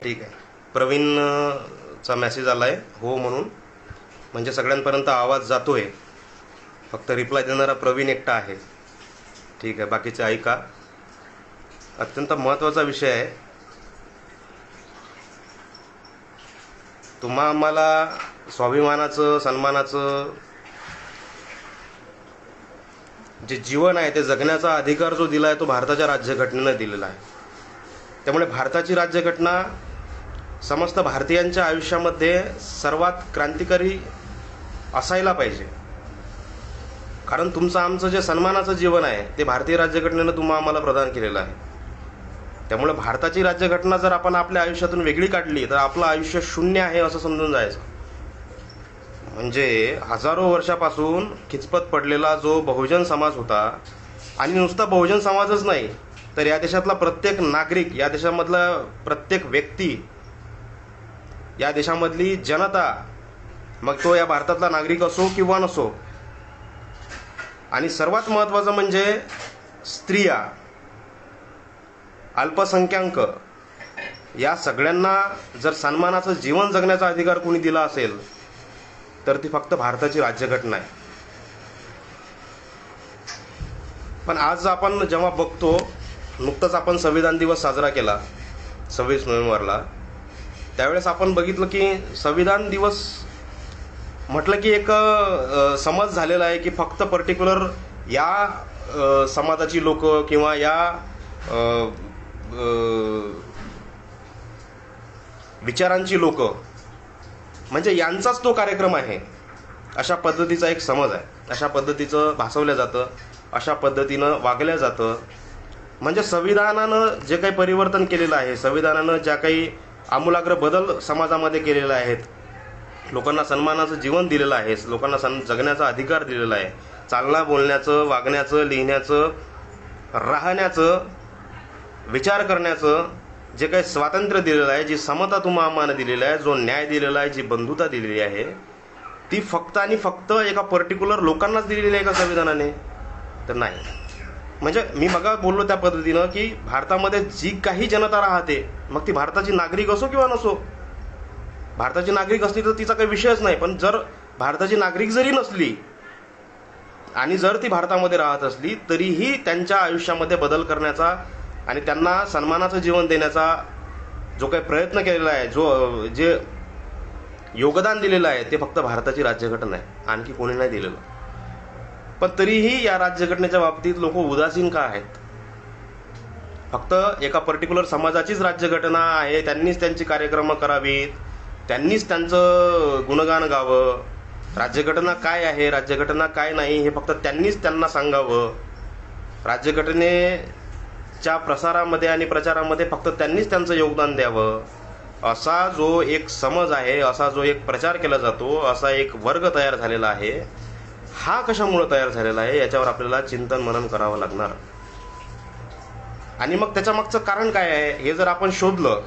ठीक आहे. प्रवीणचा मेसेज आला आहे हो म्हणून, म्हणजे सगळ्यांपर्यंत आवाज जातो आहे. फक्त रिप्लाय देणारा प्रवीण एकटा आहे. ठीक आहे, बाकीचे ऐका. अत्यंत महत्त्वाचा विषय आहे. तुम्हा आम्हाला स्वाभिमानाचं, सन्मानाचं जे जीवन आहे ते जगण्याचा अधिकार जो दिला आहे तो भारताच्या राज्यघटनेनं दिलेला आहे. त्यामुळे भारताची राज्यघटना समस्त भारतीयांच्या आयुष्यामध्ये सर्वात क्रांतिकारी असायला पाहिजे. कारण तुमचं आमचं जे सन्मानाचं जीवन आहे ते भारतीय राज्यघटनेनं तुम्हा आम्हाला प्रदान केलेलं आहे. त्यामुळे भारताची राज्यघटना जर आपण आपल्या आयुष्यातून वेगळी काढली तर आपलं आयुष्य शून्य आहे असं समजून जायचं. म्हणजे हजारो वर्षापासून खिचपत पडलेला जो बहुजन समाज होता, आणि नुसता बहुजन समाजच नाही तर या देशातला प्रत्येक नागरिक, या देशामधला प्रत्येक व्यक्ती, या देशामधली जनता, मग तो या भारतातला नागरिक असो किंवा नसो, आणि सर्वात महत्त्वाचं म्हणजे स्त्रिया, अल्पसंख्याक, या सगळ्यांना जर सन्मानाचं जीवन जगण्याचा अधिकार कोणी दिला असेल तर ती फक्त भारताची राज्यघटना आहे. पण आज आपण जेव्हा बघतो, नुकताच आपण संविधान दिवस साजरा केला 26 नोव्हेंबरला, त्यावेळेस आपण बघितलं की संविधान दिवस म्हटलं की एक समज झालेला आहे की फक्त पर्टिक्युलर या समाजाची लोक किंवा या विचारांची लोक, म्हणजे यांचाच तो कार्यक्रम आहे, अशा पद्धतीचा एक समज आहे. अशा पद्धतीचं भासवलं जातं, अशा पद्धतीनं वागलं जातं. म्हणजे संविधानानं जे काही परिवर्तन केलेलं आहे, संविधानानं ज्या काही आमूलाग्र बदल समाजामध्ये केलेले आहेत, लोकांना सन्मानाचं जीवन दिलेलं आहे, लोकांना जगण्याचा अधिकार दिलेला आहे, चालणं, बोलण्याचं, वागण्याचं, लिहिण्याचं, राहण्याचं, विचार करण्याचं जे काही स्वातंत्र्य दिलेलं आहे, जी समता तुम्हा आम्हाला दिलेली आहे, जो न्याय दिलेला आहे, जी बंधुता दिलेली आहे, ती फक्त आणि फक्त एका पर्टिक्युलर लोकांनाच दिलेली आहे का संविधानाने? तर नाही. म्हणजे मी मगा बोललो त्या पद्धतीनं की भारतामध्ये जी काही जनता राहते, मग ती भारताची नागरिक असो किंवा नसो, भारताची नागरिक असली तर तिचा काही विषयच नाही. पण जर भारताची नागरिक जरी नसली आणि जर ती भारतामध्ये राहत असली तरीही त्यांच्या आयुष्यामध्ये बदल करण्याचा आणि त्यांना सन्मानाचं जीवन देण्याचा जो काही प्रयत्न केलेला आहे, जे योगदान दिलेलं आहे, ते फक्त भारताची राज्यघटना आहे, आणखी कोणी नाही दिलेलं. पण तरीही या राज्यघटनेच्या बाबतीत लोक उदासीन का आहेत? फक्त एका पर्टिक्युलर समाजाचीच राज्यघटना आहे, त्यांनीच त्यांची कार्यक्रम करावीत, त्यांनीच त्यांचं गुणगान गावं, राज्यघटना काय आहे, राज्यघटना काय नाही हे फक्त त्यांनीच त्यांना सांगावं, राज्यघटनेच्या प्रसारामध्ये आणि प्रचारामध्ये फक्त त्यांनीच त्यांचं योगदान द्यावं, असा जो एक समज आहे, असा जो एक प्रचार केला जातो, असा एक वर्ग तयार झालेला आहे. हा कशामुळे तयार झालेला आहे याच्यावर आपल्याला चिंतन मनन करावं लागणार. आणि मग त्याच्या मागचं कारण काय आहे हे जर आपण शोधलं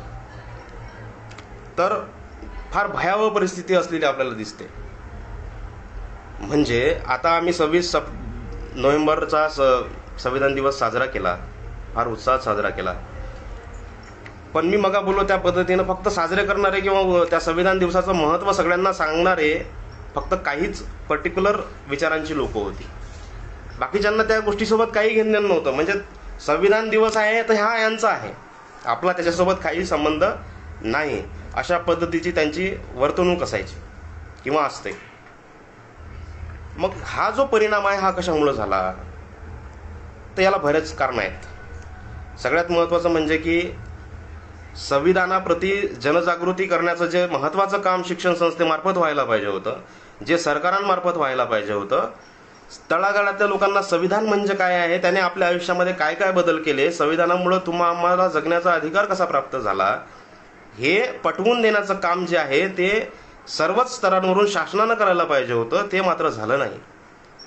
तर फार भयावह परिस्थिती असलेली आपल्याला दिसते. म्हणजे आता आम्ही 26 नोव्हेंबरचा संविधान दिवस साजरा केला, फार उत्साहात साजरा केला. पण मी मगा बोललो त्या पद्धतीनं फक्त साजरे करणारे किंवा त्या संविधान दिवसाचं महत्त्व सगळ्यांना सांगणारे फक्त काहीच पर्टिक्युलर विचारांची लोक होती. बाकीच्यांना त्या गोष्टीसोबत काही घेणं नव्हतं. म्हणजे संविधान दिवस आहे तर हा यांचा आहे, आपला त्याच्यासोबत काही संबंध नाही, अशा पद्धतीची त्यांची वर्तणूक असायची किंवा असते. मग हा जो परिणाम आहे हा कशामुळं झाला तर याला बरेच कारण आहेत. सगळ्यात महत्त्वाचं म्हणजे की संविधानाप्रती जनजागृती करण्याचं जे महत्त्वाचं काम शिक्षण संस्थेमार्फत व्हायला पाहिजे होतं, जे सरकारांमार्फत व्हायला पाहिजे होतं, तळागाळातल्या लोकांना संविधान म्हणजे काय आहे, त्याने आपल्या आयुष्यामध्ये काय काय बदल केले, संविधानामुळे तुम्हा आम्हाला जगण्याचा अधिकार कसा प्राप्त झाला, हे पटवून देण्याचं काम जे आहे ते सर्वच स्तरांवरून शासनानं करायला पाहिजे होतं. ते मात्र झालं नाही.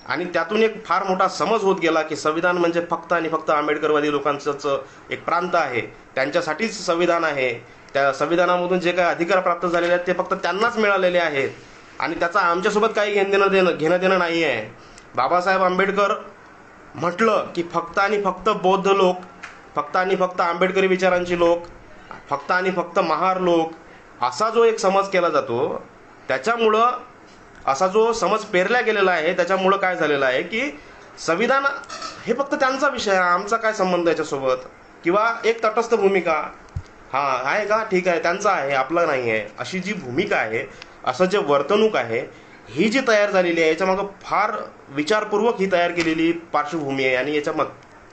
आणि त्यातून एक फार मोठा समज होत गेला की संविधान म्हणजे फक्त आणि फक्त आंबेडकरवादी लोकांचंच एक प्रांत आहे, त्यांच्यासाठीच संविधान आहे, त्या संविधानामधून जे काही अधिकार प्राप्त झालेले आहेत ते फक्त त्यांनाच मिळालेले आहेत आणि त्याचा आमच्यासोबत काही घेणं देणं नाही आहे. बाबासाहेब आंबेडकर म्हटलं की फक्त आणि फक्त बौद्ध लोक, फक्त आणि फक्त आंबेडकरी विचारांची लोक, फक्त आणि फक्त महार लोक असा जो एक समज केला जातो, त्याच्यामुळं असा जो समज पेरला गेलेला आहे, त्याच्यामुळं काय झालेलं आहे की संविधान हे फक्त त्यांचा विषय आहे, आमचा काय संबंध याच्यासोबत, किंवा एक तटस्थ भूमिका, हां आहे का ठीक आहे त्यांचा आहे आपला नाही आहे, अशी जी भूमिका आहे, असं जे वर्तणूक आहे, ही जी तयार झालेली आहे याच्यामागं फार विचारपूर्वक ही तयार केलेली पार्श्वभूमी आहे. आणि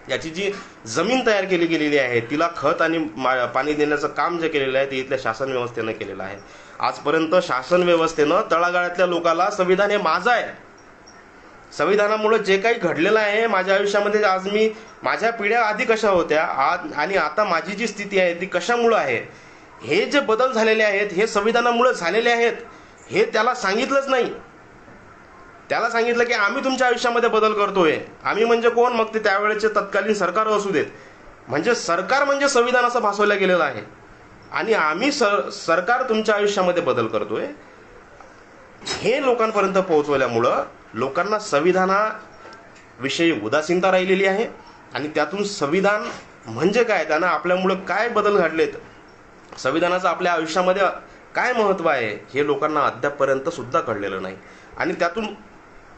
याची जी जमीन तयार केली गेलेली आहे, तिला खत आणि पाणी देण्याचं काम जे केलेलं आहे ते इथल्या शासन व्यवस्थेनं केलेलं आहे. आजपर्यंत शासन व्यवस्थेनं तळागाळातल्या लोकांना संविधान हे माझं आहे, संविधानामुळे जे काही घडलेलं आहे माझ्या आयुष्यामध्ये, आज मी माझ्या पिढ्या आधी कशा होत्या आज आणि आता माझी जी स्थिती आहे ती कशामुळं आहे, हे जे बदल झालेले आहेत हे संविधानामुळे झालेले आहेत, हे त्याला सांगितलंच नाही. त्याला सांगितलं की आम्ही तुमच्या आयुष्यामध्ये बदल करतोय. आम्ही म्हणजे कोण? मग ते त्यावेळेचे तत्कालीन सरकार असू देत. म्हणजे सरकार म्हणजे संविधान असं भासवलं गेलेलं आहे. आणि आम्ही सरकार तुमच्या आयुष्यामध्ये बदल करतोय, हे लोकांपर्यंत पोहोचवल्यामुळं लोकांना संविधानाविषयी उदासीनता राहिलेली आहे. आणि त्यातून संविधान म्हणजे काय, त्यांना आपल्यामुळं काय बदल घडलेत, संविधानाचं आपल्या आयुष्यामध्ये काय महत्त्व आहे, हे लोकांना अद्यापपर्यंत सुद्धा कळलेलं नाही. आणि त्यातून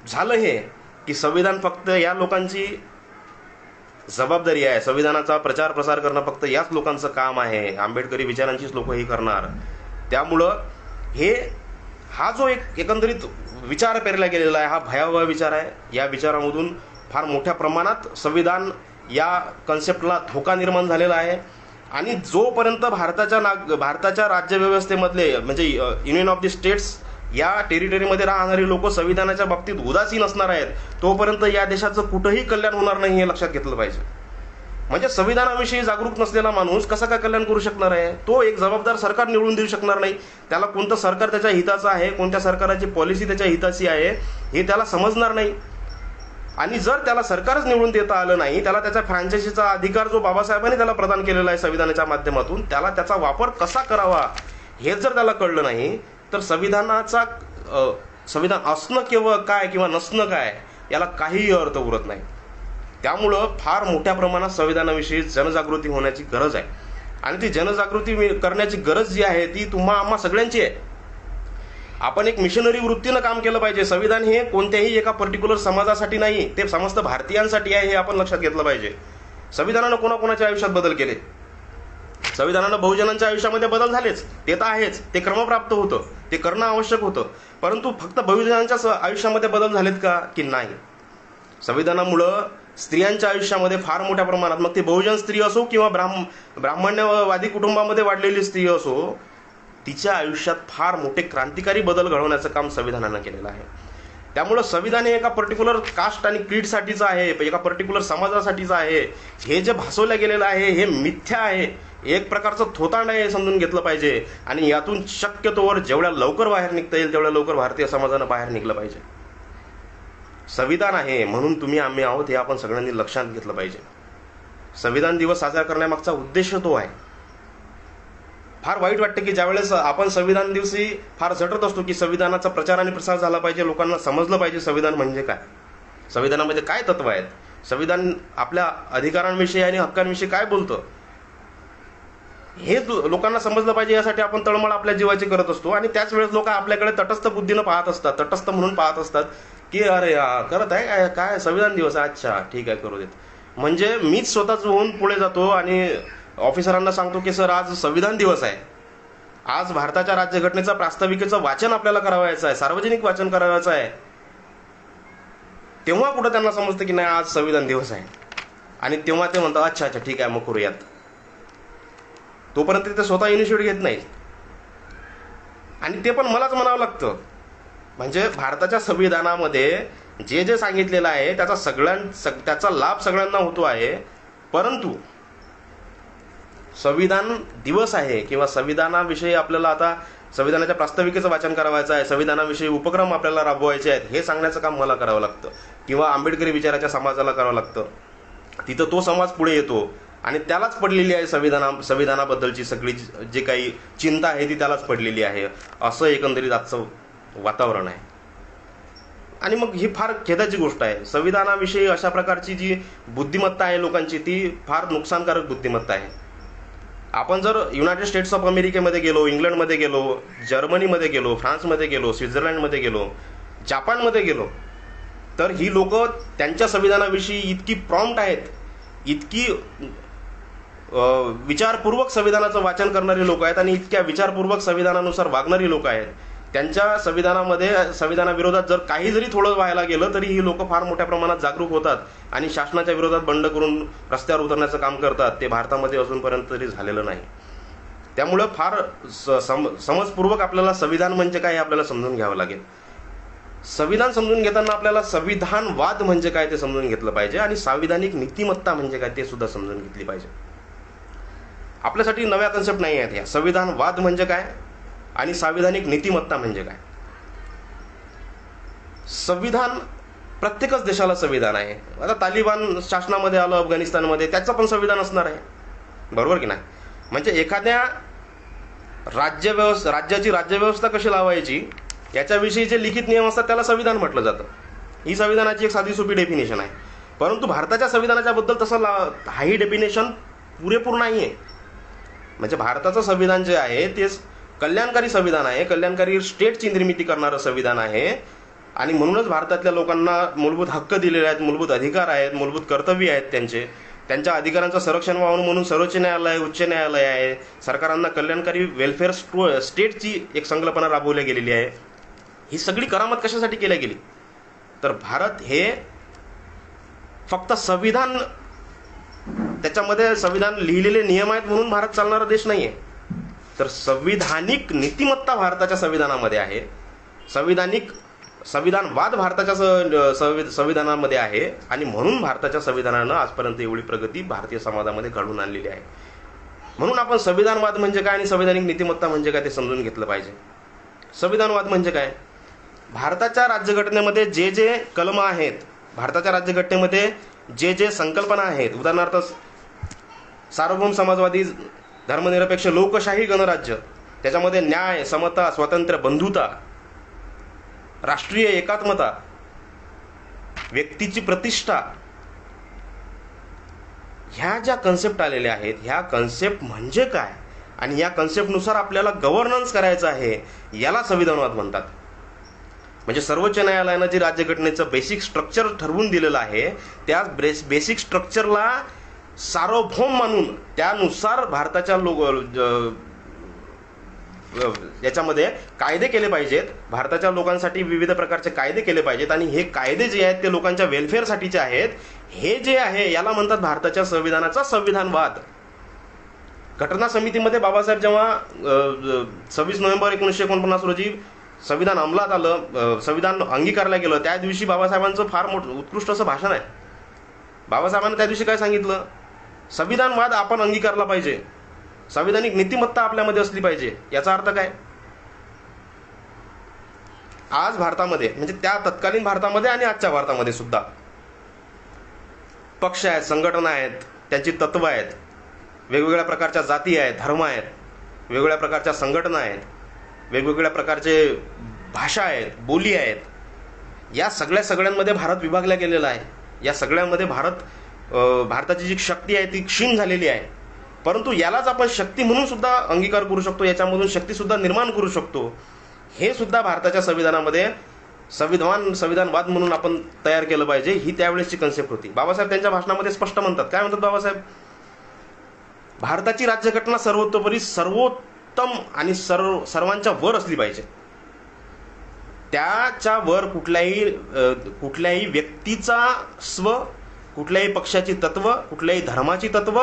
झालं हे की संविधान फक्त या लोकांची जबाबदारी आहे, संविधानाचा प्रचार प्रसार करणं फक्त याच लोकांचं काम आहे, आंबेडकरी विचारांचीच लोक हे करणार. त्यामुळं हा जो एकंदरीत विचार पेरला गेलेला आहे, हा भयावह विचार आहे. या विचारामधून फार मोठ्या प्रमाणात संविधान या कन्सेप्टला धोका निर्माण झालेला आहे. आणि जोपर्यंत भारताच्या राज्यव्यवस्थेमधले म्हणजे युनियन ऑफ द स्टेट्स या टेरिटरीमध्ये राहणारी लोक संविधानाच्या बाबतीत उदासीन असणार आहेत, तोपर्यंत या देशाचं कुठंही कल्याण होणार नाही, हे लक्षात घेतलं पाहिजे. म्हणजे संविधानाविषयी जागरूक नसलेला माणूस कसा काय कल्याण करू शकणार आहे? तो एक जबाबदार सरकार निवडून देऊ शकणार नाही. त्याला कोणतं सरकार त्याच्या हिताचं आहे, कोणत्या सरकाराची पॉलिसी त्याच्या हिताची आहे, हे त्याला समजणार नाही. आणि जर त्याला सरकारच निवडून देता आलं नाही, त्याला त्याच्या फ्रँचायझीचा अधिकार जो बाबासाहेबांनी त्याला प्रदान केलेला आहे संविधानाच्या माध्यमातून, त्याला त्याचा वापर कसा करावा हे जर त्याला कळलं नाही, तर संविधान असणं किंवा नसणं काय, याला काहीही अर्थ उरत नाही. त्यामुळं फार मोठ्या प्रमाणात संविधानाविषयी जनजागृती होण्याची गरज आहे. आणि ती जनजागृती करण्याची गरज जी आहे ती आम्हा सगळ्यांची आहे. आपण एक मिशनरी वृत्तीनं काम केलं पाहिजे. संविधान हे कोणत्याही एका पर्टिक्युलर समाजासाठी नाही, ते समस्त भारतीयांसाठी आहे, हे आपण लक्षात घेतलं पाहिजे. संविधानानं कोणाकोणाच्या आयुष्यात बदल केले, संविधानानं बहुजनांच्या आयुष्यामध्ये बदल झालेच, ते तर आहेच, ते क्रमप्राप्त होतं, ते करणं आवश्यक होतं. परंतु फक्त बहुजनांच्या आयुष्यामध्ये बदल झालेत का की नाही? संविधानामुळं स्त्रियांच्या आयुष्यामध्ये फार मोठ्या प्रमाणात, मग ती बहुजन स्त्री असो किंवा ब्राह्मण्यवादी कुटुंबामध्ये वाढलेली स्त्री असो, तिच्या आयुष्यात फार मोठे क्रांतिकारी बदल घडवण्याचं काम संविधानानं केलेलं आहे. त्यामुळं संविधान हे एका पर्टिक्युलर कास्ट आणि क्रीडसाठीचं आहे, एका पर्टिक्युलर समाजासाठीचं आहे. हे जे भासवलं गेलेलं आहे हे मिथ्या आहे, एक प्रकारचं थोतांड आहे, हे समजून घेतलं पाहिजे. आणि यातून शक्यतोवर जेवढ्या लवकर बाहेर निघता येईल तेवढ्या लवकर भारतीय समाजानं बाहेर निघलं पाहिजे. संविधान आहे म्हणून तुम्ही आम्ही आहोत, हे आपण सगळ्यांनी लक्षात घेतलं पाहिजे. संविधान दिवस साजरा करण्यामागचा उद्देश तो आहे. फार वाईट वाटतं की ज्यावेळेस आपण संविधान दिवशी फार झटत असतो की संविधानाचा प्रचार आणि प्रसार झाला पाहिजे, लोकांना समजलं पाहिजे संविधान म्हणजे काय, संविधानामध्ये काय तत्व आहेत, संविधान आपल्या अधिकारांविषयी आणि हक्कांविषयी काय बोलतं, हे लोकांना समजलं पाहिजे. यासाठी आपण तळमळ आपल्या जीवाची करत असतो. आणि त्याच वेळेस लोक आपल्याकडे तटस्थ बुद्धीनं पाहत असतात, तटस्थ म्हणून पाहत असतात की अरे करत आहे काय संविधान दिवस, अच्छा ठीक आहे करू देत. म्हणजे मीच स्वतःच होऊन पुढे जातो आणि ऑफिसरांना सांगतो की सर आज संविधान दिवस आहे, आज भारताच्या राज्यघटनेचा प्रास्ताविकेचं वाचन आपल्याला करावायचं आहे, सार्वजनिक वाचन करावायचं आहे. तेव्हा कुठं त्यांना समजतं की नाही आज संविधान दिवस आहे, आणि तेव्हा ते म्हणतात अच्छा अच्छा ठीक आहे मग करूयात. तोपर्यंत ते स्वतः इनिशिएटिव्ह घेत नाही. आणि ते पण मलाच म्हणावं लागतं. म्हणजे भारताच्या संविधानामध्ये जे जे सांगितलेलं आहे त्याचा लाभ सगळ्यांना होतो आहे. परंतु संविधान दिवस आहे किंवा संविधानाविषयी आपल्याला आता संविधानाच्या प्रास्ताविकेचं वाचन करावायचं आहे, संविधानाविषयी उपक्रम आपल्याला राबवायचे आहेत, हे सांगण्याचं काम मला करावं लागतं किंवा आंबेडकरी विचाराच्या समाजाला करावं लागतं. तिथं तो समाज पुढे येतो आणि त्यालाच पडलेली आहे संविधानाबद्दलची सगळी जी काही चिंता आहे ती त्यालाच पडलेली आहे. असं एकंदरीत आजचं वातावरण आहे. आणि मग ही फार खेदाची गोष्ट आहे. संविधानाविषयी अशा प्रकारची जी बुद्धिमत्ता आहे लोकांची, ती फार नुकसानकारक बुद्धिमत्ता आहे. आपण जर युनायटेड स्टेट्स ऑफ अमेरिकेमध्ये गेलो, इंग्लंडमध्ये गेलो, जर्मनीमध्ये गेलो, फ्रान्समध्ये गेलो, स्वित्झर्लंडमध्ये गेलो, जापानमध्ये गेलो, तर ही लोक त्यांच्या संविधानाविषयी इतकी प्रॉम्प्ट आहेत, इतकी विचारपूर्वक संविधानाचं वाचन करणारी लोक आहेत आणि इतक्या विचारपूर्वक संविधानानुसार वागणारी लोक आहेत. त्यांच्या संविधानाविरोधात जर काही जरी थोडं व्हायला गेलं तरी ही लोक फार मोठ्या प्रमाणात जागरूक होतात आणि शासनाच्या विरोधात बंड करून रस्त्यावर उतरण्याचं काम करतात. ते भारतामध्ये अजूनपर्यंत तरी झालेलं नाही. त्यामुळं फार समजपूर्वक आपल्याला संविधान म्हणजे काय हे आपल्याला समजून घ्यावं लागेल. संविधान समजून घेताना आपल्याला संविधानवाद म्हणजे काय ते समजून घेतलं पाहिजे आणि संविधानिक नीतिमत्ता म्हणजे काय ते सुद्धा समजून घेतली पाहिजे. आपल्यासाठी नव्या कन्सेप्ट नाही आहेत ह्या. संविधानवाद म्हणजे काय आणि संविधानिक नीतिमत्ता म्हणजे काय. संविधान प्रत्येकच देशाला संविधान आहे. आता तालिबान शासनामध्ये आलं अफगाणिस्तानमध्ये, त्याचं पण संविधान असणार आहे, बरोबर की नाही. म्हणजे एखाद्या राज्याची राज्यव्यवस्था कशी लावायची याच्याविषयी जे लिखित नियम असतात त्याला संविधान म्हटलं जातं. ही संविधानाची एक साधी सोपी डेफिनेशन आहे. परंतु भारताच्या संविधानाच्या बद्दल तसं हाही डेफिनेशन पुरेपूर नाही आहे. म्हणजे भारताचं संविधान जे आहे ते कल्याणकारी संविधान आहे, कल्याणकारी स्टेटची निर्मिती करणारं संविधान आहे आणि म्हणूनच भारतातल्या लोकांना मूलभूत हक्क दिलेले आहेत, मूलभूत अधिकार आहेत, मूलभूत कर्तव्य आहेत. त्यांच्या अधिकारांचं संरक्षण व्हावं म्हणून सर्वोच्च न्यायालय, उच्च न्यायालय आहे. सरकारांना कल्याणकारी वेलफेअर स्टेटची एक संकल्पना राबवली गेलेली आहे. ही सगळी करामत कशासाठी केली गेली तर भारत हे फक्त संविधान, त्याच्यामध्ये संविधान लिहिलेले नियम आहेत म्हणून भारत चालणारा देश नाही आहे, तर संविधानिक नीतिमत्ता भारताच्या संविधानामध्ये आहे. संविधानवाद भारताच्या संविधानामध्ये आहे आणि म्हणून भारताच्या संविधानानं आजपर्यंत एवढी प्रगती भारतीय समाजामध्ये घडवून आणलेली आहे. म्हणून आपण संविधानवाद म्हणजे काय आणि संविधानिक नीतिमत्ता म्हणजे काय ते समजून घेतलं पाहिजे. संविधानवाद म्हणजे काय, भारताच्या राज्यघटनेमध्ये जे जे कलम आहेत, भारताच्या राज्यघटनेमध्ये जे जे संकल्पना आहेत, उदाहरणार्थ सार्वभौम समाजवादी धर्मनिरपेक्ष लोकशाही गणराज्य, त्याच्यामध्ये न्याय, समता, स्वातंत्र्य, बंधुता, राष्ट्रीय एकात्मता, व्यक्तीची प्रतिष्ठा, ह्या ज्या कन्सेप्ट आलेल्या आहेत, ह्या कन्सेप्ट म्हणजे काय आणि या कन्सेप्टनुसार आपल्याला गव्हर्नन्स करायचं आहे, याला संविधानवाद म्हणतात. म्हणजे सर्वोच्च न्यायालयानं जे राज्यघटनेचं बेसिक स्ट्रक्चर ठरवून दिलेलं आहे त्या बेसिक स्ट्रक्चरला सार्वभौम मानून त्यानुसार भारताच्या याच्यामध्ये कायदे केले पाहिजेत. भारताच्या लोकांसाठी विविध प्रकारचे कायदे केले पाहिजेत आणि हे कायदे जे आहेत ते लोकांच्या वेलफेअरसाठीचे आहेत. हे जे आहे याला म्हणतात भारताच्या संविधानाचा संविधानवाद. घटना समितीमध्ये बाबासाहेब जेव्हा 26 नोव्हेंबर 1949 रोजी संविधान अंमलात आलं, संविधान अंगीकारलं गेलं, त्या दिवशी बाबासाहेबांचं फार मोठं उत्कृष्ट असं भाषण आहे. बाबासाहेबांना त्या दिवशी काय सांगितलं, संविधानवाद आपण अंगीकारला पाहिजे, संविधानिक नीतिमत्ता आपल्यामध्ये असली पाहिजे. याचा अर्थ काय, आज भारतामध्ये म्हणजे त्या तत्कालीन भारतामध्ये आणि आजच्या भारतामध्ये सुद्धा पक्ष आहेत, संघटना आहेत, त्यांची तत्व आहेत, वेगवेगळ्या प्रकारच्या जाती आहेत, धर्म आहेत, वेगवेगळ्या प्रकारच्या संघटना आहेत, वेगवेगळ्या प्रकारचे भाषा आहेत, बोली आहेत. या सगळ्यांमध्ये भारत विभागला गेलेला आहे. या सगळ्यांमध्ये भारताची जी शक्ती आहे ती क्षीण झालेली आहे. परंतु यालाच आपण शक्ती म्हणून सुद्धा अंगीकार करू शकतो, याच्यामधून शक्ती सुद्धा निर्माण करू शकतो. हे सुद्धा भारताच्या संविधानामध्ये संविधानवाद म्हणून आपण तयार केलं पाहिजे. ही त्यावेळेसची कन्सेप्ट होती. बाबासाहेब त्यांच्या भाषणामध्ये स्पष्ट म्हणतात. काय म्हणतात बाबासाहेब, भारताची राज्यघटना सर्वतोपरी सर्वोत्तम आणि सर्वांच्या वर असली पाहिजे. त्याच्या वर कुठल्याही व्यक्तीचा स्व, कुठल्याही पक्षाची तत्व, कुठल्याही धर्माची तत्व,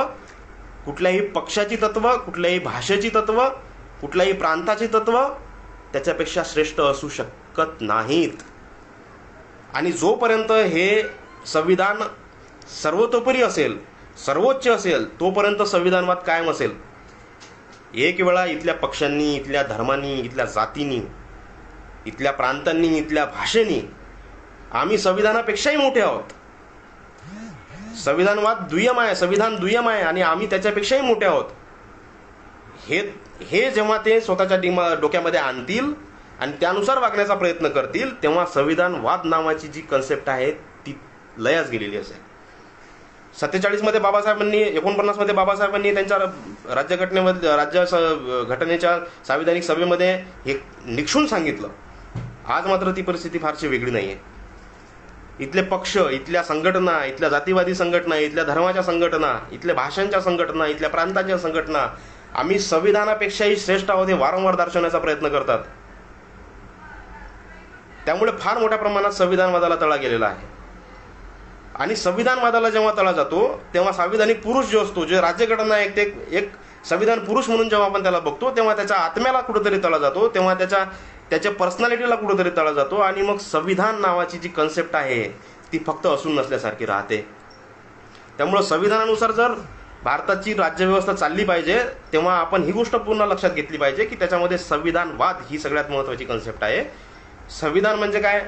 कुठल्याही पक्षाची तत्व, कुठल्याही भाषेची तत्व, कुठल्याही प्रांताची तत्व त्याच्यापेक्षा श्रेष्ठ असू शकत नाहीत. आणि जोपर्यंत हे संविधान सर्वतोपरी असेल, सर्वोच्च असेल, तोपर्यंत संविधानवाद कायम असेल. एक वेळा इथल्या पक्षांनी, इथल्या धर्मांनी, इथल्या जातींनी, इथल्या प्रांतांनी, इथल्या भाषेनी आम्ही संविधानापेक्षाही मोठे आहोत, संविधान दुय्यम आहे आणि आम्ही त्याच्यापेक्षाही मोठे आहोत, हे जेव्हा ते स्वतःच्या डोक्यामध्ये आणतील आणि त्यानुसार वागण्याचा प्रयत्न करतील, तेव्हा संविधानवाद नावाची जी कन्सेप्ट आहे ती लयास गेलेली असेल. 47 बाबासाहेबांनी 49 बाबासाहेबांनी त्यांच्या राज्यघटनेमध्ये घटनेच्या संविधानिक सभेमध्ये हे निक्षून सांगितलं. आज मात्र ती परिस्थिती फारशी वेगळी नाही आहे. इथले पक्ष, इथल्या संघटना, इथल्या जातीवादी संघटना, इथल्या धर्माच्या संघटना, इथल्या भाषांच्या संघटना, इथल्या प्रांताच्या संघटना आम्ही संविधानापेक्षाही श्रेष्ठ आहोत हे वारंवार दर्शवण्याचा प्रयत्न करतात. त्यामुळे फार मोठ्या प्रमाणात संविधानवादाला तडा गेलेला आहे. आणि संविधानवादाला जेव्हा तडा जातो तेव्हा संविधानिक पुरुष जो असतो, जे राज्यघटना एक संविधान पुरुष म्हणून जेव्हा आपण त्याला बघतो तेव्हा त्याच्या आत्म्याला कुठेतरी तडा जातो, तेव्हा त्याच्या पर्सनॅलिटीला कुठेतरी तडा जातो. आणि मग संविधान नावाची जी कन्सेप्ट आहे ती फक्त असून नसल्यासारखी राहते. त्यामुळं संविधानानुसार जर भारताची राज्यव्यवस्था चालली पाहिजे तेव्हा आपण ही गोष्ट पूर्ण लक्षात घेतली पाहिजे की त्याच्यामध्ये संविधानवाद ही सगळ्यात महत्त्वाची कन्सेप्ट आहे. संविधान म्हणजे काय?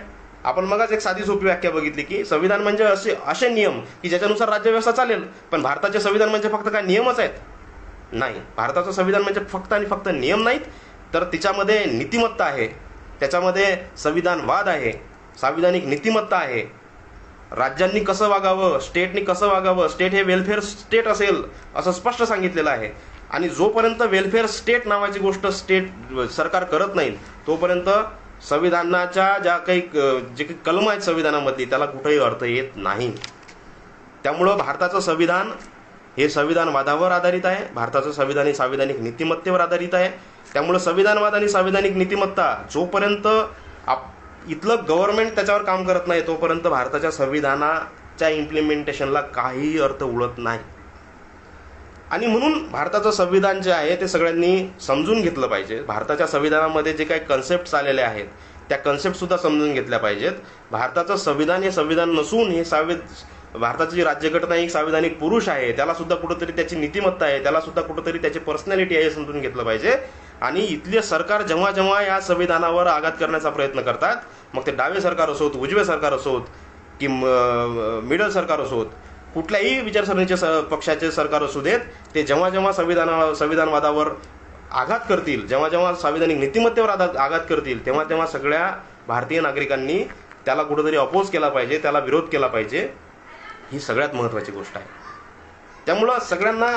आपण मगच एक साधी सोपी व्याख्या बघितली की संविधान म्हणजे असे नियम की ज्याच्यानुसार राज्यव्यवस्था चालेल. पण भारताचे संविधान म्हणजे फक्त काय नियमच आहेत? नाही. भारताचं संविधान म्हणजे फक्त आणि फक्त नियम नाहीत, तर तिच्यामध्ये नीतिमत्ता आहे, त्याच्यामध्ये संविधानवाद आहे, संविधानिक नीतिमत्ता आहे. राज्यांनी कसं वागावं, स्टेटनी कसं वागावं, स्टेट हे वेलफेअर स्टेट असेल असं स्पष्ट सांगितलेलं आहे. आणि जोपर्यंत वेलफेअर स्टेट नावाची गोष्ट सरकार करत नाही तोपर्यंत संविधानाच्या जे काही कलम आहेत संविधानामधली त्याला कुठेही अर्थ येत नाही. त्यामुळं भारताचं संविधान हे संविधानवादावर आधारित आहे. भारताचं संविधान हे संविधानिक नीतिमत्तेवर आधारित आहे. त्यामुळं संविधानवाद आणि संविधानिक नीतिमत्ता जोपर्यंत इथलं गव्हर्नमेंट त्याच्यावर काम करत नाही तोपर्यंत भारताच्या संविधानाच्या इम्प्लिमेंटेशनला काहीही अर्थ उरत नाही. आणि म्हणून भारताचं संविधान जे आहे ते सगळ्यांनी समजून घेतलं पाहिजे. भारताच्या संविधानामध्ये जे काही कन्सेप्ट्स आलेले आहेत त्या कन्सेप्टसुद्धा समजून घेतल्या पाहिजेत. भारताचं संविधान हे संविधान नसून हे भारताची जी राज्यघटना एक संविधानिक पुरुष आहे, त्याला सुद्धा कुठंतरी त्याची नीतिमत्ता आहे, त्याला सुद्धा कुठंतरी त्याची पर्सनॅलिटी आहे हे समजून घेतलं पाहिजे. आणि इथले सरकार जेव्हा जेव्हा या संविधानावर आघात करण्याचा प्रयत्न करतात, मग ते डावे सरकार असोत, उजवे सरकार असोत की मिडल सरकार असोत, कुठल्याही विचारसरणीचे पक्षाचे सरकार असू देत, ते जेव्हा जेव्हा संविधानवादावर आघात करतील, जेव्हा जेव्हा संविधानिक नीतिमत्तेवर आघात करतील तेव्हा तेव्हा सगळ्या भारतीय नागरिकांनी त्याला कुठंतरी अपोज केला पाहिजे, त्याला विरोध केला पाहिजे. ही सगळ्यात महत्त्वाची गोष्ट आहे. त्यामुळं सगळ्यांना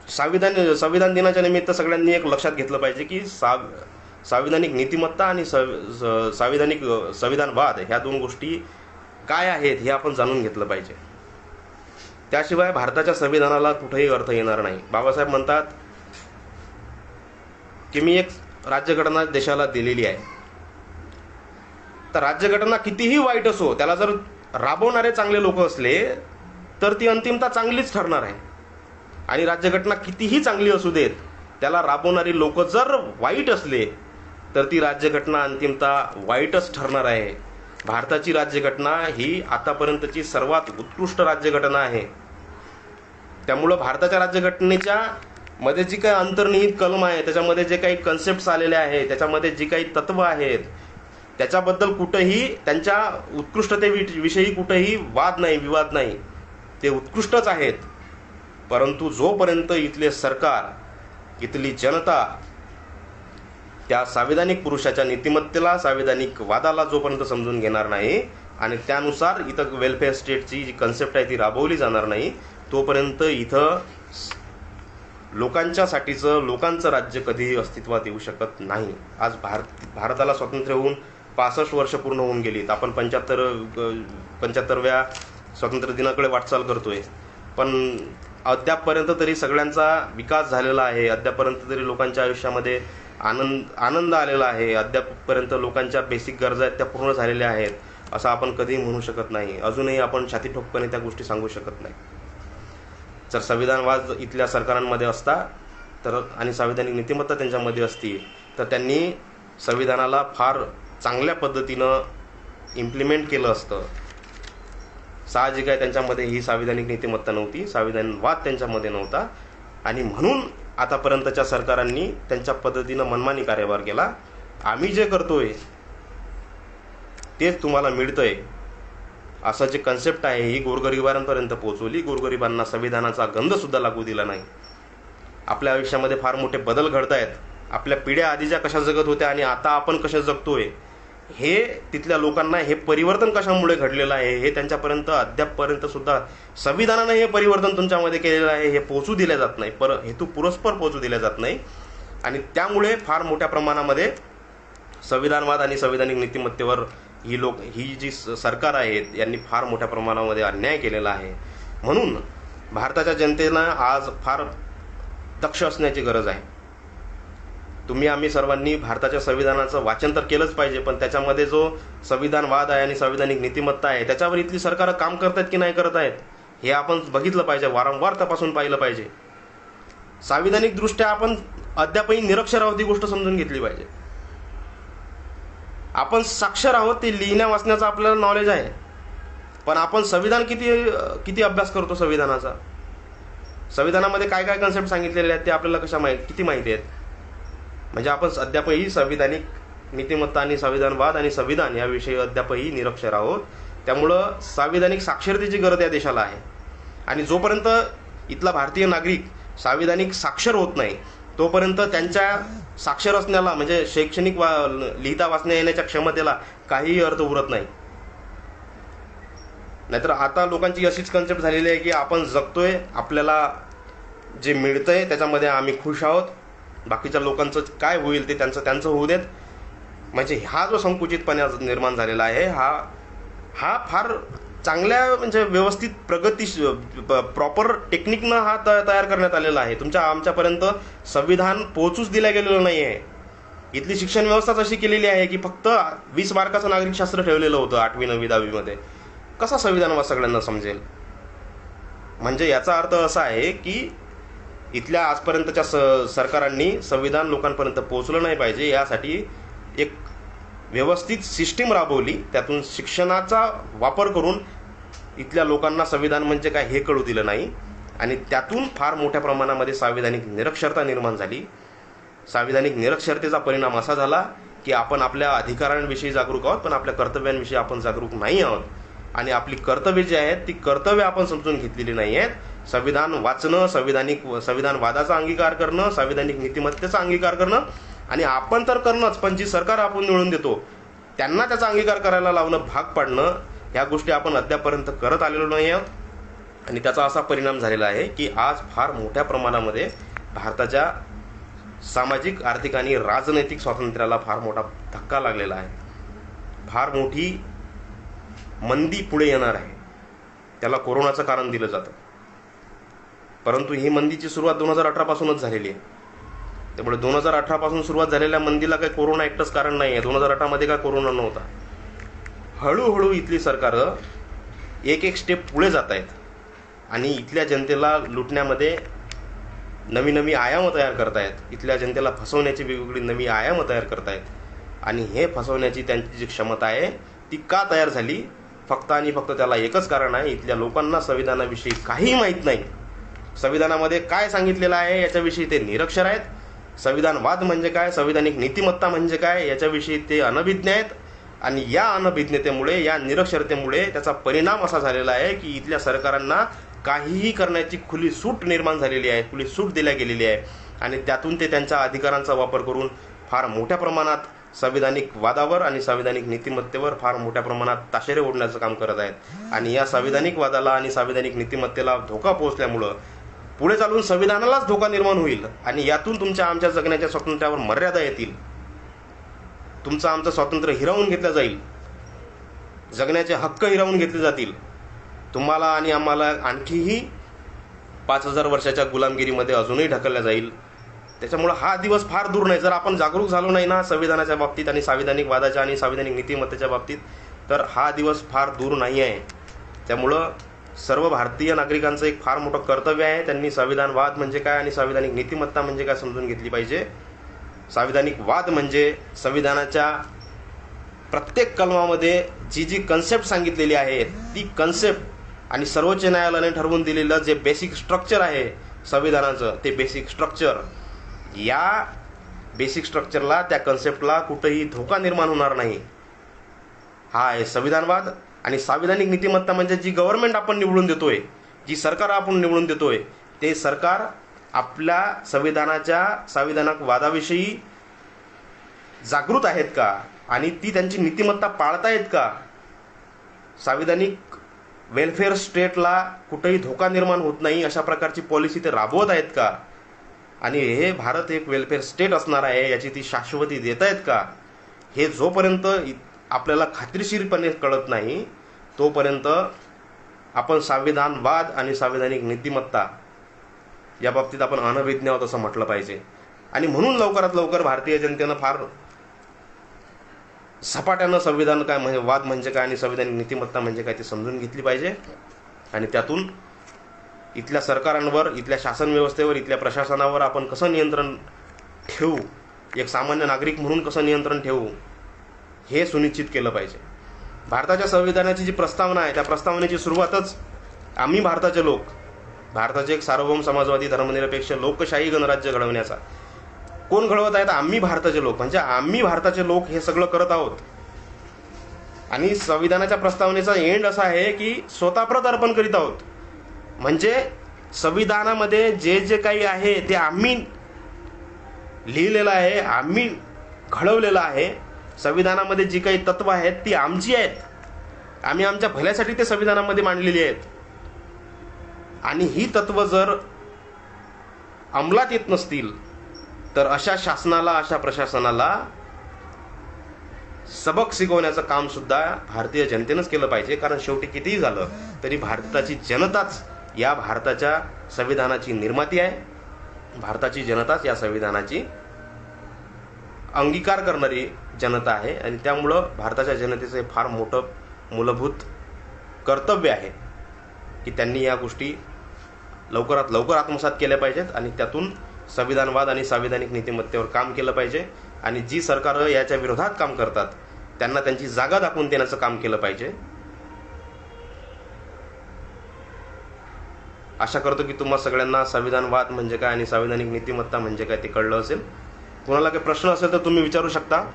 संविधान दिनाच्या निमित्त सगळ्यांनी एक लक्षात घेतलं पाहिजे की संविधानिक नीतिमत्ता आणि संविधानवाद ह्या दोन गोष्टी काय आहेत हे आपण जाणून घेतलं पाहिजे. त्याशिवाय भारताच्या संविधानाला कुठेही अर्थ येणार नाही. बाबासाहेब म्हणतात की मी एक राज्यघटना देशाला दिलेली आहे, तर राज्यघटना कितीही वाईट असो त्याला जर राबवणारे चांगले लोक असले तर ती अंतिमता चांगलीच ठरणार आहे. आणि राज्यघटना कितीही चांगली असू देत त्याला राबवणारी लोक जर वाईट असले तर ती राज्यघटना अंतिमता वाईटच ठरणार आहे. भारताची राज्यघटना ही आतापर्यंतची सर्वात उत्कृष्ट राज्यघटना आहे. त्यामुळं भारताच्या राज्यघटनेच्या मध्ये जी काही अंतर्निहित कलम आहे, त्याच्यामध्ये जे काही कन्सेप्ट्स आलेले आहेत, त्याच्यामध्ये जी काही तत्व आहेत, त्याच्याबद्दल कुठंही त्यांच्या उत्कृष्टतेविषयी कुठेही वाद नाही, विवाद नाही, ते उत्कृष्टच आहेत. परंतु जोपर्यंत इथले सरकार, इथली जनता त्या संविधानिक पुरुषाच्या नीतिमत्तेला, संविधानिक वादाला जोपर्यंत समजून घेणार नाही आणि त्यानुसार इथं वेलफेअर स्टेटची जी कन्सेप्ट आहे ती राबवली जाणार नाही तोपर्यंत इथं लोकांचं राज्य कधीही अस्तित्वात येऊ शकत नाही. आज भारताला स्वातंत्र्य होऊन 65 वर्ष पूर्ण होऊन गेलीत. आपण 75व्या स्वातंत्र्य दिनाकडे वाटचाल करतोय, पण अद्यापपर्यंत तरी सगळ्यांचा विकास झालेला आहे. अद्यापपर्यंत तरी लोकांच्या आयुष्यामध्ये आनंद आलेला आहे. अद्यापपर्यंत लोकांच्या बेसिक गरजा आहेत त्या पूर्ण झालेल्या आहेत असं आपण कधीही म्हणू शकत नाही. अजूनही आपण छाती ठोकपणे त्या गोष्टी सांगू शकत नाही. जर संविधानवाद इथल्या सरकारांमध्ये असता तर आणि संविधानिक नीतिमत्ता त्यांच्यामध्ये असती तर त्यांनी संविधानाला फार चांगल्या पद्धतीनं इम्प्लिमेंट केलं असतं. साहजिक आहे त्यांच्यामध्ये ही संविधानिक नीतिमत्ता नव्हती, संविधानवाद त्यांच्यामध्ये नव्हता आणि म्हणून आतापर्यंतच्या सरकारांनी त्यांच्या पद्धतीनं मनमानी कार्यभार केला. आम्ही जे करतोय तेच तुम्हाला मिळतंय असं जे कन्सेप्ट आहे ही गोरगरिबांपर्यंत पोहोचवली. गोरगरिबांना संविधानाचा गंधसुद्धा लागू दिला नाही. आपल्या आयुष्यामध्ये फार मोठे बदल घडत आहेत. आपल्या पिढ्या आधीच्या कशा जगत होत्या आणि आता आपण कशा जगतोय हे तिथल्या लोकांना हे परिवर्तन कशामुळे घडलेलं आहे हे त्यांच्यापर्यंत अद्यापपर्यंत सुद्धा संविधानानं हे परिवर्तन तुमच्यामध्ये केलेलं आहे हे पोहोचू दिले जात नाही, हेतू पुरस्पर पोहोचू दिले जात नाही. आणि त्यामुळे फार मोठ्या प्रमाणामध्ये संविधानवाद आणि संविधानिक नीतिमत्तेवर ही जी सरकार आहेत यांनी फार मोठ्या प्रमाणामध्ये अन्याय केलेला आहे. म्हणून भारताच्या जनतेनं आज फार दक्ष असण्याची गरज आहे. आम्ही सर्वांनी भारताच्या संविधानाचं वाचन तर केलंच पाहिजे, पण त्याच्यामध्ये जो संविधानवाद आहे आणि संविधानिक नीतिमत्ता आहे त्याच्यावर इथली सरकारं काम करत आहेत की नाही करत आहेत हे आपण बघितलं पाहिजे, वारंवार तपासून पाहिलं पाहिजे. संविधानिक दृष्ट्या आपण अद्यापही निरक्षर आहोत ही गोष्ट समजून घेतली पाहिजे. आपण साक्षर आहोत, ते लिहिण्या वाचण्याचं आपल्याला नॉलेज आहे, पण आपण संविधान किती अभ्यास करतो संविधानाचा, संविधानामध्ये काय काय कन्सेप्ट सांगितलेले आहेत ते आपल्याला किती माहिती आहेत. म्हणजे आपण अद्यापही संविधानिक नीतिमत्ता आणि संविधानवाद आणि संविधान याविषयी अद्यापही निरक्षर आहोत. त्यामुळं संविधानिक साक्षरतेची गरज या देशाला आहे. आणि जोपर्यंत इथला भारतीय नागरिक संविधानिक साक्षर होत नाही तोपर्यंत त्यांच्या साक्षर असण्याला म्हणजे शैक्षणिक लिहिता वाचण्या येण्याच्या क्षमतेला काहीही अर्थ उरत नाही. नाहीतर आता लोकांची अशीच कन्सेप्ट झालेली आहे की आपण जगतोय, आपल्याला जे मिळतंय त्याच्यामध्ये आम्ही खुश आहोत, बाकीच्या लोकांचं काय होईल ते त्यांचं होऊ देत. म्हणजे हा जो संकुचितपणा निर्माण झालेला आहे हा फार चांगल्या म्हणजे व्यवस्थित प्रॉपर टेक्निकनं हा तयार करण्यात आलेला आहे. आमच्यापर्यंत संविधान पोहोचूच दिलं गेलेलं नाही आहे. इथली शिक्षण व्यवस्थाच अशी केलेली आहे की फक्त 20 मार्काचं नागरिकशास्त्र ठेवलेलं होतं 8वी 9वी 10वीमध्ये. कसा संविधानवाद सगळ्यांना समजेल? म्हणजे याचा अर्थ असा आहे की इथल्या आजपर्यंतच्या सरकारांनी संविधान लोकांपर्यंत पोहोचलं नाही पाहिजे यासाठी एक व्यवस्थित सिस्टीम राबवली. त्यातून शिक्षणाचा वापर करून इथल्या लोकांना संविधान म्हणजे काय हे कळू दिलं नाही आणि त्यातून फार मोठ्या प्रमाणामध्ये संविधानिक निरक्षरता निर्माण झाली. संविधानिक निरक्षरतेचा परिणाम असा झाला की आपण आपल्या अधिकारांविषयी जागरूक आहोत पण आपल्या कर्तव्यांविषयी आपण जागरूक नाही आहोत. आणि आपली कर्तव्ये जी आहेत ती कर्तव्य आपण समजून घेतलेली नाही आहेत. संविधान वाचणं, संविधानवादाचा अंगीकार करणं, संविधानिक नीतिमत्तेचा अंगीकार करणं आणि आपण तर करणंच, पण जी सरकार आपण निवडून देतो त्यांना त्याचा अंगीकार करायला लावणं, भाग पाडणं, ह्या गोष्टी आपण अद्यापर्यंत करत आलेलो नाही आहोत. आणि त्याचा असा परिणाम झालेला आहे की आज फार मोठ्या प्रमाणामध्ये भारताच्या सामाजिक, आर्थिक आणि राजनैतिक स्वातंत्र्याला फार मोठा धक्का लागलेला आहे. फार मोठी मंदी पुढे येणार आहे. त्याला कोरोनाचं कारण दिलं जातं, परंतु ही मंदीची सुरुवात 2018 पासूनच झालेली आहे. त्यामुळे 2018 पासून सुरुवात झालेल्या मंदीला काही कोरोना एकटंच कारण नाही आहे. 2018 मध्ये काय कोरोना नव्हता. हळूहळू इथली सरकारं एक स्टेप पुढे जात आहेत आणि इथल्या जनतेला लुटण्यामध्ये नवी आयामं तयार करतायत. इथल्या जनतेला फसवण्याची वेगवेगळी नवी आयामं तयार करतायत. आणि हे फसवण्याची त्यांची जी क्षमता आहे ती का तयार झाली? फक्त आणि फक्त त्याला एकच कारण आहे, इथल्या लोकांना संविधानाविषयी काही माहीत नाही. संविधानामध्ये काय सांगितलेलं आहे याच्याविषयी ते निरक्षर आहेत. संविधानवाद म्हणजे काय, संविधानिक नीतिमत्ता म्हणजे काय याच्याविषयी ते अनभिज्ञ आहेत. आणि या अनभिज्ञतेमुळे, या निरक्षरतेमुळे त्याचा परिणाम असा झालेला आहे की इथल्या सरकारांना काहीही करण्याची खुली सूट निर्माण झालेली आहे, खुली सूट दिल्या गेलेली आहे. आणि त्यातून ते त्यांच्या अधिकारांचा वापर करून फार मोठ्या प्रमाणात संविधानिक वादावर आणि संविधानिक नीतिमत्तेवर फार मोठ्या प्रमाणात ताशेरे ओढण्याचं काम करत आहेत. आणि या संविधानिक वादाला आणि संविधानिक नीतिमत्तेला धोका पोहोचल्यामुळं पुढे चालून संविधानालाच धोका निर्माण होईल आणि यातून तुमच्या आमच्या जगण्याच्या स्वातंत्र्यावर मर्यादा येतील. तुमचं आमचं स्वातंत्र्य हिरावून घेतलं जाईल, जगण्याचे हक्क हिरावून घेतले जातील. तुम्हाला आणि आम्हाला आणखीही 5000 वर्षाच्या गुलामगिरीमध्ये अजूनही ढकलल्या जाईल. त्याच्यामुळं हा दिवस फार दूर नाही. जर आपण जागरूक झालो नाही ना संविधानाच्या बाबतीत आणि संविधानिक वादाच्या आणि संविधानिक नीतिमत्तेच्या बाबतीत, तर हा दिवस फार दूर नाही आहे. त्यामुळं सर्व भारतीय नागरिकांचं एक फार मोठं कर्तव्य आहे. त्यांनी संविधानवाद म्हणजे काय आणि संविधानिक नीतिमत्ता म्हणजे काय समजून घेतली पाहिजे. संविधानिक वाद म्हणजे संविधानाच्या प्रत्येक कलमामध्ये जी कन्सेप्ट सांगितलेली आहे ती कन्सेप्ट आणि सर्वोच्च न्यायालयाने ठरवून दिलेलं जे बेसिक स्ट्रक्चर आहे संविधानाचं, ते बेसिक स्ट्रक्चर, या बेसिक स्ट्रक्चरला, त्या कन्सेप्टला कुठंही धोका निर्माण होणार नाही. हा आहे संविधानवाद. आणि संविधानिक नीतिमत्ता म्हणजे जी गव्हर्नमेंट आपण निवडून देतोय, जी सरकार आपण निवडून देतोय, ते सरकार आपल्या संविधानाच्या संविधानिक वादाविषयी जागृत आहेत का, आणि ती त्यांची नीतिमत्ता पाळतायत का? संविधानिक वेलफेअर स्टेटला कुठेही धोका निर्माण होत नाही अशा प्रकारची पॉलिसी ते राबवत आहेत का? आणि हे भारत एक वेलफेअर स्टेट असणार आहे याची ती शाश्वती देत आहेत का? हे जोपर्यंत आपल्याला खात्रीशीरपणे कळत नाही तोपर्यंत आपण संविधानवाद आणि संवैधानिक नीतिमत्ता या बाबतीत आपण अनभिज्ञ आहोत असं म्हटलं पाहिजे. आणि म्हणून लवकरात लवकर भारतीय जनतेनं फार सपाट्यानं संविधान काय म्हणजे वाद म्हणजे काय आणि संवैधानिक नीतिमत्ता म्हणजे काय ते समजून घेतली पाहिजे. आणि त्यातून इथल्या सरकारांवर, इथल्या शासन व्यवस्थेवर, इथल्या प्रशासनावर आपण कसं नियंत्रण ठेवू, एक सामान्य नागरिक म्हणून कसं नियंत्रण ठेवू हे सुनिश्चित केलं पाहिजे. भारताच्या संविधानाची जी प्रस्तावना आहे त्या प्रस्तावनेची सुरुवातच आम्ही भारताचे लोक, भारताचे एक सार्वभौम समाजवादी धर्मनिरपेक्ष लोकशाही गणराज्य घडवण्याचा. कोण घडवत आहेत? आम्ही भारताचे लोक. म्हणजे आम्ही भारताचे लोक हे सगळं करत आहोत. आणि संविधानाच्या प्रस्तावनेचा एंड असा आहे की स्वतः प्रत अर्पण करीत आहोत. म्हणजे संविधानामध्ये जे जे काही आहे ते आम्ही लिहिलेलं आहे, आम्ही घडवलेलं आहे. संविधानामध्ये जी काही तत्व आहेत ती आमची आहेत. आम्ही आमच्या भल्यासाठी ते संविधानामध्ये मांडलेली आहेत. आणि ही तत्व जर अंमलात येत नसतील तर अशा शासनाला, अशा प्रशासनाला सबक शिकवण्याचं काम सुद्धा भारतीय जनतेनंच केलं पाहिजे. कारण शेवटी कितीही झालं तरी भारताची जनताच या भारताच्या संविधानाची निर्माती आहे. भारताची जनताच या संविधानाची अंगीकार करणारी जनता आहे. आणि त्यामुळं भारताच्या जनतेचं हे फार मोठं मूलभूत कर्तव्य आहे की त्यांनी या गोष्टी लवकरात लवकर आत्मसात केल्या पाहिजेत आणि त्यातून संविधानवाद आणि संवैधानिक नीतिमत्तेवर काम केलं पाहिजे. आणि जी सरकारं याच्या विरोधात काम करतात त्यांना त्यांची जागा दाखवून देण्याचं काम केलं पाहिजे. आशा करतो की तुम्हा सगळ्यांना संविधानवाद म्हणजे काय आणि संवैधानिक नीतिमत्ता म्हणजे काय ते कळलं असेल. कोणाला काही प्रश्न असेल तर तुम्ही विचारू शकता.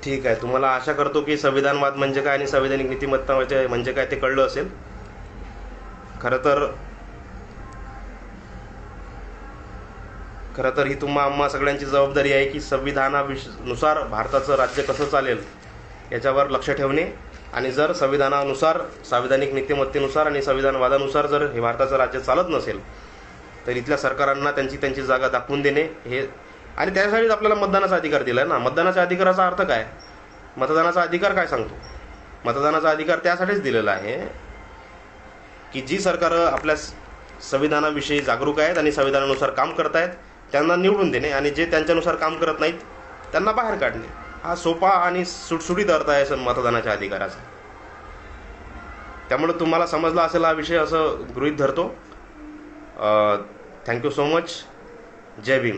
ठीक आहे. तुम्हाला आशा करतो की संविधानवाद म्हणजे काय आणि संवैधानिक नीतिमत्ता म्हणजे काय ते कळलं असेल. खरं तर ही आम्हा सगळ्यांची जबाबदारी आहे की संविधानानुसार भारताचं राज्य कसं चालेल याच्यावर लक्ष ठेवणे. आणि जर संविधानानुसार, संवैधानिक नीतिमत्तेनुसार आणि संविधानवादानुसार जर हे भारताचं राज्य चालत नसेल तर इथल्या सरकारांना त्यांची जागा दाखवून देणे हे. आणि त्यासाठीच आपल्याला मतदानाचा अधिकार दिला आहे ना. मतदानाच्या अधिकाराचा अर्थ काय? मतदानाचा अधिकार काय सांगतो? मतदानाचा अधिकार त्यासाठीच दिलेला आहे की जी सरकारं आपल्या संविधानाविषयी जागरूक आहेत आणि संविधानानुसार काम करत आहेत त्यांना निवडून देणे आणि जे त्यांच्यानुसार काम करत नाहीत त्यांना बाहेर काढणे. हा सोपा आणि सुटसुटीत अर्थ आहे मतदानाच्या अधिकाराचा. त्यामुळे तुम्हाला समजला असेल हा विषय असं गृहीत धरतो. Thank you so much. जय भीम.